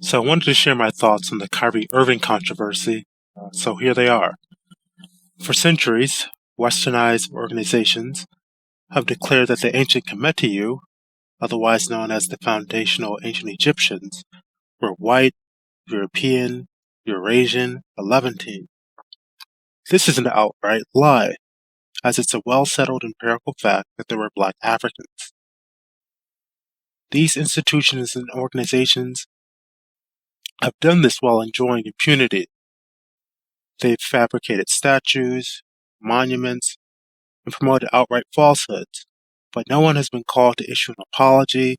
So I wanted to share my thoughts on the Kyrie Irving controversy, so here they are. For centuries, Westernized organizations have declared that the ancient Kemetyu, otherwise known as the foundational ancient Egyptians, were white, European, Eurasian, or Levantine. This is an outright lie, as it's a well-settled empirical fact that there were black Africans. These institutions and organizations have done this while enjoying impunity. They've fabricated statues, monuments, and promoted outright falsehoods, but no one has been called to issue an apology,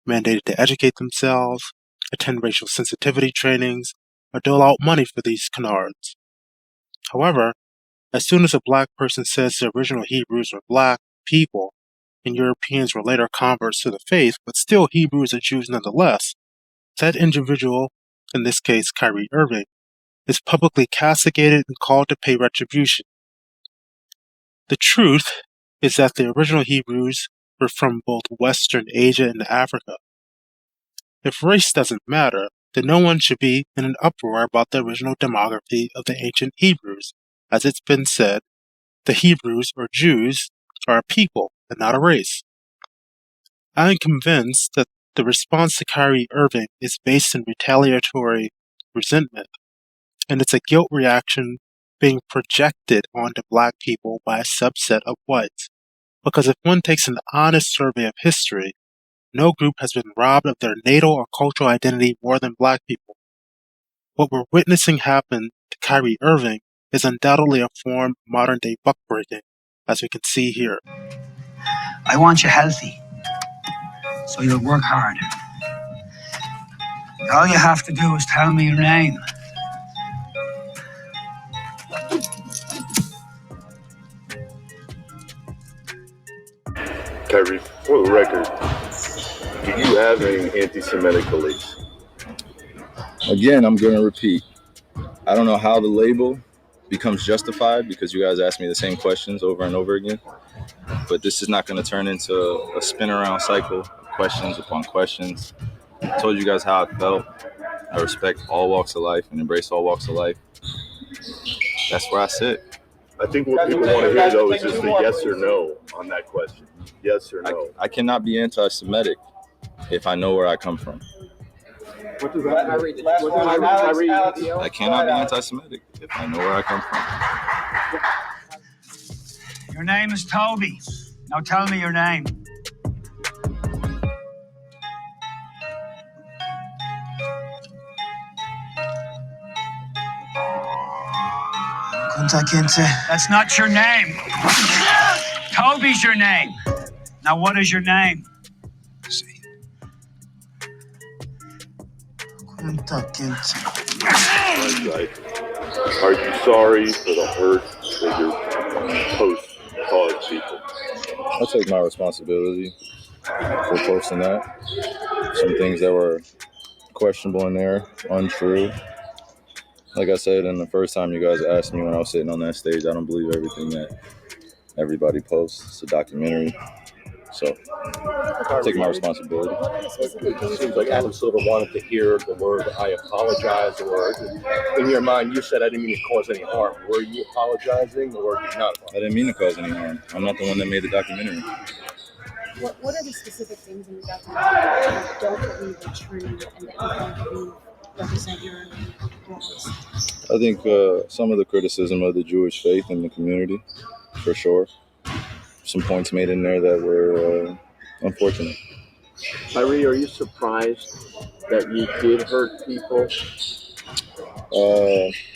mandated to educate themselves, attend racial sensitivity trainings, or dole out money for these canards. However, as soon as a black person says the original Hebrews were black people, and Europeans were later converts to the faith, but still Hebrews and Jews nonetheless, that individual, in this case Kyrie Irving, is publicly castigated and called to pay retribution. The truth is that the original Hebrews were from both Western Asia and Africa. If race doesn't matter, then no one should be in an uproar about the original demography of the ancient Hebrews. As it's been said, the Hebrews, or Jews, are a people and not a race. I am convinced that the response to Kyrie Irving is based in retaliatory resentment, and it's a guilt reaction being projected onto black people by a subset of whites. Because if one takes an honest survey of history, no group has been robbed of their natal or cultural identity more than black people. What we're witnessing happen to Kyrie Irving is undoubtedly a form of modern-day buck-breaking, as we can see here. I want you healthy, so you'll work hard. All you have to do is tell me your name. Kyrie, for the record, do you have any anti-Semitic beliefs? Again, I'm going to repeat. I don't know how the label becomes justified because you guys ask me the same questions over and over again. But this is not going to turn into a spin around cycle of questions upon questions. I told you guys how I felt. I respect all walks of life and embrace all walks of life. That's where I sit. I think what people want to hear, though, is just a yes or no on that question. Yes or no. I cannot be anti-Semitic if I know where I come from. What does that mean? I cannot be anti-Semitic if I know where I come from. Your name is Toby. Now tell me your name. That's not your name. Toby's your name. Now what is your name? Right. Are you sorry for the hurt that your post caused people? I'll take my responsibility for posting that. Some things that were questionable in there, untrue. Like I said, and the first time you guys asked me when I was sitting on that stage, I don't believe everything that everybody posts. It's a documentary. So, I'll take my responsibility. It seems like Adam sort of wanted to hear the word "I apologize," or in your mind, you said, "I didn't mean to cause any harm." Were you apologizing, or did you not? I didn't mean to cause any harm. I'm not the one that made the documentary. What are the specific things in the documentary that you don't believe are true and that you don't believe represent your morals? I think some of the criticism of the Jewish faith in the community, for sure. Some points made in there that were unfortunate. Kyrie, are you surprised that you did hurt people?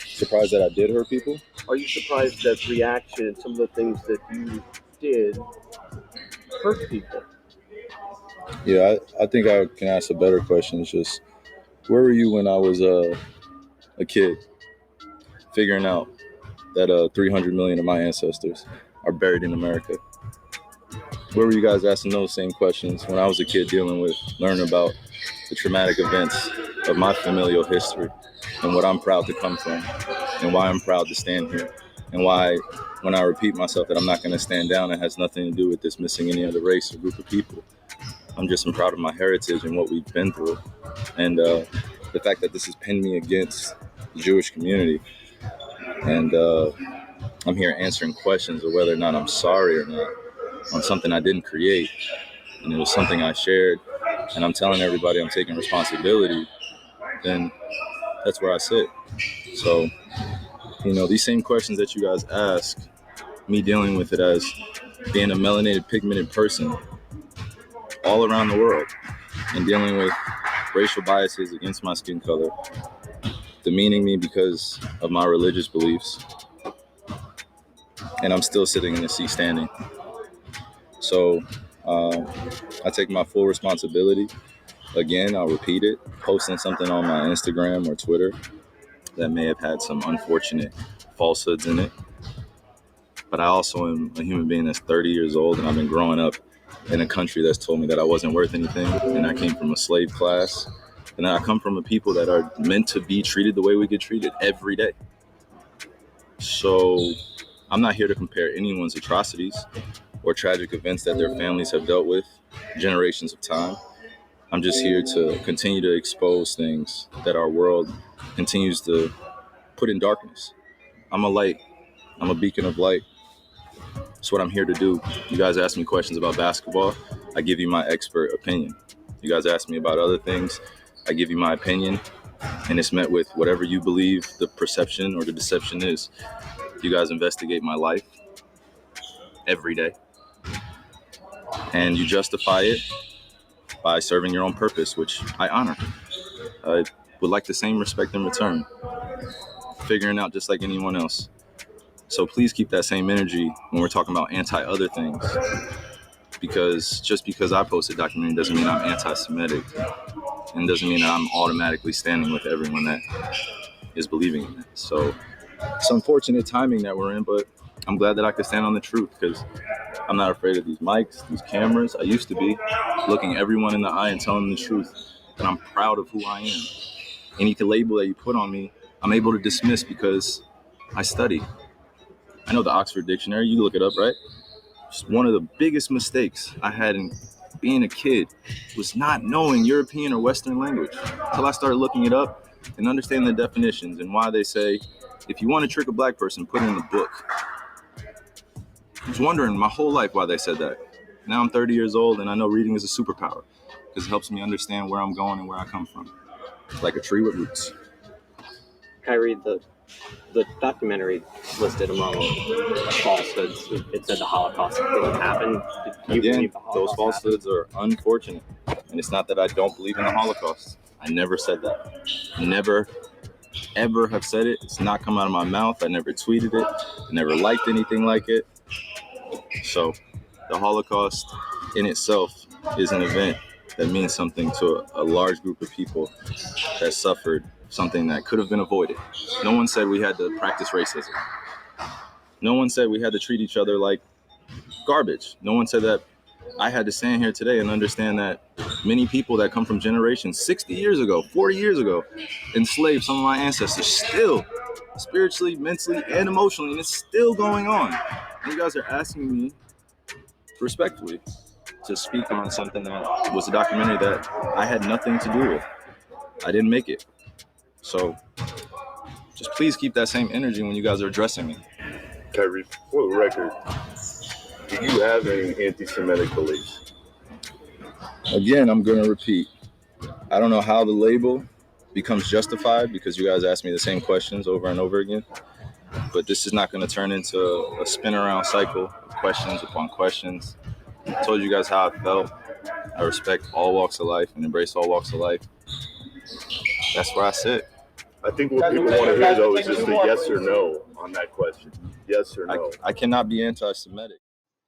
Surprised that I did hurt people? Are you surprised that reaction and some of the things that you did hurt people? Yeah, I think I can ask a better question. It's just, where were you when I was a kid, figuring out that 300 million of my ancestors are buried in America? Where were you guys asking those same questions when I was a kid learning about the traumatic events of my familial history and what I'm proud to come from and why I'm proud to stand here and why when I repeat myself that I'm not going to stand down, it has nothing to do with dismissing any other race or group of people. I'm just proud of my heritage and what we've been through. And the fact that this has pinned me against the Jewish community. And I'm here answering questions of whether or not I'm sorry or not on something I didn't create. And it was something I shared. And I'm telling everybody I'm taking responsibility. Then that's where I sit. So, you know, these same questions that you guys ask, me dealing with it as being a melanated, pigmented person all around the world and dealing with racial biases against my skin color, demeaning me because of my religious beliefs, and I'm still sitting in the seat standing. So I take my full responsibility. Again, I'll repeat it, posting something on my Instagram or Twitter that may have had some unfortunate falsehoods in it. But I also am a human being that's 30 years old, and I've been growing up in a country that's told me that I wasn't worth anything, and I came from a slave class, and I come from a people that are meant to be treated the way we get treated every day. So I'm not here to compare anyone's atrocities or tragic events that their families have dealt with generations of time. I'm just here to continue to expose things that our world continues to put in darkness. I'm a light. I'm a beacon of light. That's what I'm here to do. You guys ask me questions about basketball, I give you my expert opinion. You guys ask me about other things, I give you my opinion, and it's met with whatever you believe the perception or the deception is. You guys investigate my life every day, and you justify it by serving your own purpose, which I honor. I would like the same respect in return, figuring out just like anyone else. So please keep that same energy when we're talking about anti-other things, because just because I post a documentary doesn't mean I'm anti-Semitic, and doesn't mean that I'm automatically standing with everyone that is believing in it. So it's unfortunate timing that we're in, but I'm glad that I could stand on the truth, because I'm not afraid of these mics, these cameras. I used to be looking everyone in the eye and telling them the truth, and I'm proud of who I am. Any label that you put on me, I'm able to dismiss because I study. I know the Oxford Dictionary, you look it up, right? Just one of the biggest mistakes I had in being a kid was not knowing European or Western language until I started looking it up and understanding the definitions and why they say, if you want to trick a black person, put it in the book. I was wondering my whole life why they said that. Now I'm 30 years old and I know reading is a superpower because it helps me understand where I'm going and where I come from. It's like a tree with roots. Kyrie, the documentary listed among falsehoods, it said the Holocaust didn't happen. Do you believe the Holocaust those falsehoods are unfortunate. And it's not that I don't believe in the Holocaust. I never said that. Never, ever have said it. It's not come out of my mouth. I never tweeted it. I never liked anything like it. So the Holocaust in itself is an event that means something to a large group of people that suffered something that could have been avoided. No one said we had to practice racism. No one said we had to treat each other like garbage. No one said that I had to stand here today and understand that many people that come from generations 60 years ago, 40 years ago, enslaved some of my ancestors still, spiritually, mentally, and emotionally, and it's still going on. And you guys are asking me, respectfully, to speak on something that was a documentary that I had nothing to do with. I didn't make it. So just please keep that same energy when you guys are addressing me. Kyrie, for the record, do you have any anti-Semitic beliefs? Again, I'm going to repeat. I don't know how the label becomes justified because you guys ask me the same questions over and over again. But this is not going to turn into a spin around cycle of questions upon questions. I told you guys how I felt. I respect all walks of life and embrace all walks of life. That's where I sit. I think what people want to hear, though, is just a yes or no on that question. Yes or no. I cannot be anti-Semitic.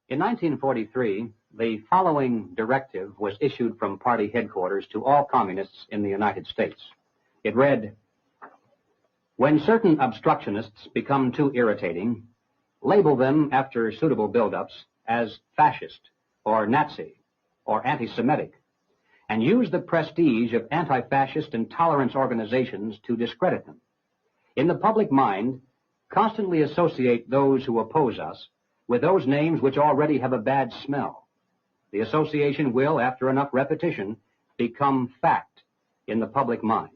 In 1943, the following directive was issued from party headquarters to all communists in the United States. It read, "When certain obstructionists become too irritating, label them after suitable buildups as fascist or Nazi or anti-Semitic, and use the prestige of anti-fascist and tolerance organizations to discredit them. In the public mind, constantly associate those who oppose us with those names which already have a bad smell. The association will, after enough repetition, become fact, in the public mind.